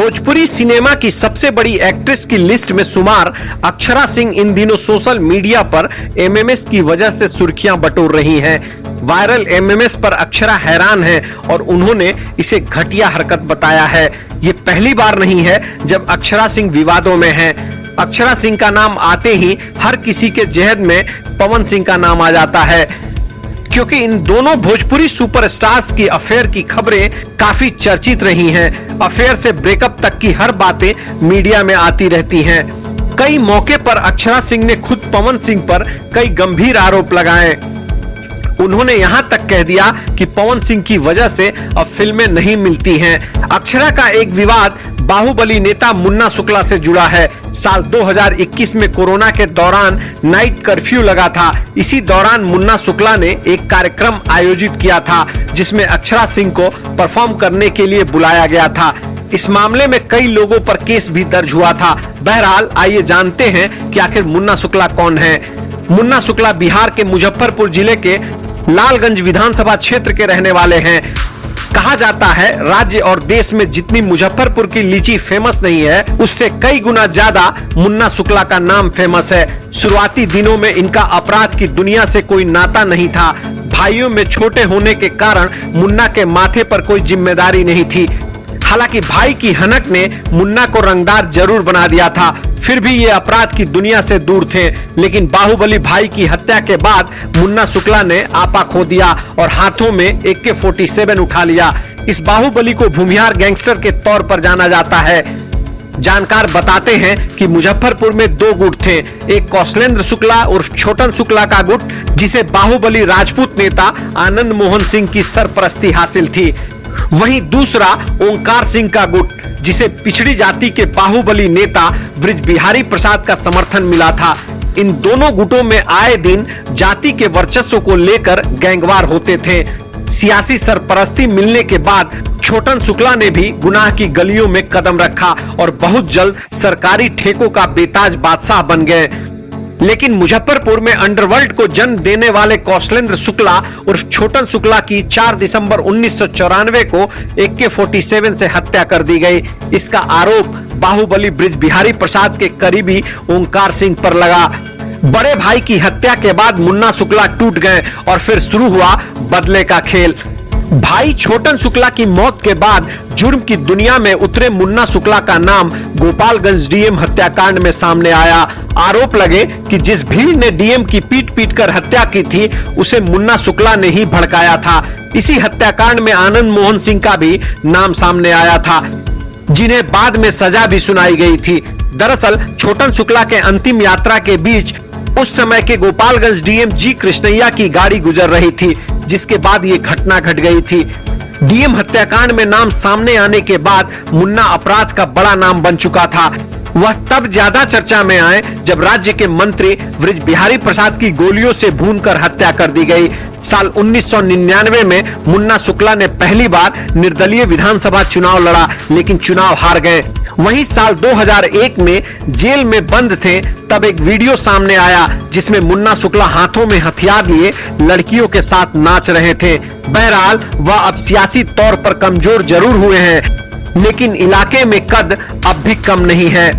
Bhojpuri cinema की सबसे बड़ी एक्ट्रेस की लिस्ट में शुमार अक्षरा सिंह इन दिनों सोशल मीडिया पर एमएमएस की वजह से सुर्खियां बटोर रही हैं। वायरल एमएमएस पर अक्षरा हैरान है और उन्होंने इसे घटिया हरकत बताया है। ये पहली बार नहीं है जब अक्षरा सिंह विवादों में है। अक्षरा सिंह का नाम आते ही हर किसी के जहन में पवन सिंह का नाम आ जाता है, क्योंकि इन दोनों भोजपुरी सुपरस्टार्स की अफेयर की खबरें काफी चर्चित रही हैं। अफेयर से ब्रेकअप तक की हर बातें मीडिया में आती रहती हैं। कई मौके पर अक्षरा सिंह ने खुद पवन सिंह पर कई गंभीर आरोप लगाए। उन्होंने यहां तक कह दिया कि पवन सिंह की वजह से अब फिल्में नहीं मिलती हैं। अक्षरा का एक विवाद बाहुबली नेता मुन्ना शुक्ला से जुड़ा है। साल 2021 में कोरोना के दौरान नाइट कर्फ्यू लगा था। इसी दौरान मुन्ना शुक्ला ने एक कार्यक्रम आयोजित किया था जिसमें अक्षरा सिंह को परफॉर्म करने के लिए बुलाया गया था। इस मामले में कई लोगों पर केस भी दर्ज हुआ था। बहरहाल आइए जानते हैं कि आखिर मुन्ना शुक्ला कौन है। मुन्ना शुक्ला बिहार के मुजफ्फरपुर जिले के लालगंज विधानसभा क्षेत्र के रहने वाले हैं। कहा जाता है राज्य और देश में जितनी मुजफ्फरपुर की लीची फेमस नहीं है, उससे कई गुना ज्यादा मुन्ना शुक्ला का नाम फेमस है। शुरुआती दिनों में इनका अपराध की दुनिया से कोई नाता नहीं था। भाइयों में छोटे होने के कारण मुन्ना के माथे पर कोई जिम्मेदारी नहीं थी। हालांकि भाई की हनक ने मुन्ना को रंगदार जरूर बना दिया था, फिर भी ये अपराध की दुनिया से दूर थे। लेकिन बाहुबली भाई की हत्या के बाद मुन्ना शुक्ला ने आपा खो दिया और हाथों में AK-47 उठा लिया। इस बाहुबली को भूमिहार गैंगस्टर के तौर पर जाना जाता है। जानकार बताते हैं कि मुजफ्फरपुर में दो गुट थे। एक कौशलेंद्र शुक्ला उर्फ छोटन शुक्ला का गुट, जिसे बाहुबली राजपूत नेता आनंद मोहन सिंह की सरपरस्ती हासिल थी। वहीं दूसरा ओंकार सिंह का गुट, जिसे पिछड़ी जाति के बाहुबली नेता ब्रिज बिहारी प्रसाद का समर्थन मिला था। इन दोनों गुटों में आए दिन जाति के वर्चस्व को लेकर गैंगवार होते थे। सियासी सरपरस्ती मिलने के बाद छोटन शुक्ला ने भी गुनाह की गलियों में कदम रखा और बहुत जल्द सरकारी ठेकों का बेताज बादशाह बन गए। लेकिन मुजफ्फरपुर में अंडरवर्ल्ड को जन्म देने वाले कौशलेंद्र शुक्ला उर्फ छोटन शुक्ला की 4 दिसंबर 1994 को AK-47 से हत्या कर दी गई। इसका आरोप बाहुबली ब्रिज बिहारी प्रसाद के करीबी ओंकार सिंह पर लगा। बड़े भाई की हत्या के बाद मुन्ना शुक्ला टूट गए और फिर शुरू हुआ बदले का खेल। भाई छोटन शुक्ला की मौत के बाद जुर्म की दुनिया में उतरे मुन्ना शुक्ला का नाम गोपालगंज डीएम हत्याकांड में सामने आया। आरोप लगे कि जिस भीड़ ने डीएम की पीट कर हत्या की थी, उसे मुन्ना शुक्ला ने ही भड़काया था। इसी हत्याकांड में आनंद मोहन सिंह का भी नाम सामने आया था, जिन्हें बाद में सजा भी सुनाई गई थी। दरअसल छोटन शुक्ला के अंतिम यात्रा के बीच उस समय के गोपालगंज डीएम जी कृष्णैया की गाड़ी गुजर रही थी, जिसके बाद ये घटना घट गई थी। डीएम हत्याकांड में नाम सामने आने के बाद मुन्ना अपराध का बड़ा नाम बन चुका था। वह तब ज्यादा चर्चा में आए जब राज्य के मंत्री ब्रिज बिहारी प्रसाद की गोलियों से भूनकर हत्या कर दी गई। साल 1999 में मुन्ना शुक्ला ने पहली बार निर्दलीय विधानसभा चुनाव लड़ा, लेकिन चुनाव हार गए। वहीं साल 2001 में जेल में बंद थे तब एक वीडियो सामने आया जिसमें मुन्ना शुक्ला हाथों में हथियार लिए लड़कियों के साथ नाच रहे थे। बहरहाल वह अब सियासी तौर पर कमजोर जरूर हुए हैं, लेकिन इलाके में कद अब भी कम नहीं है।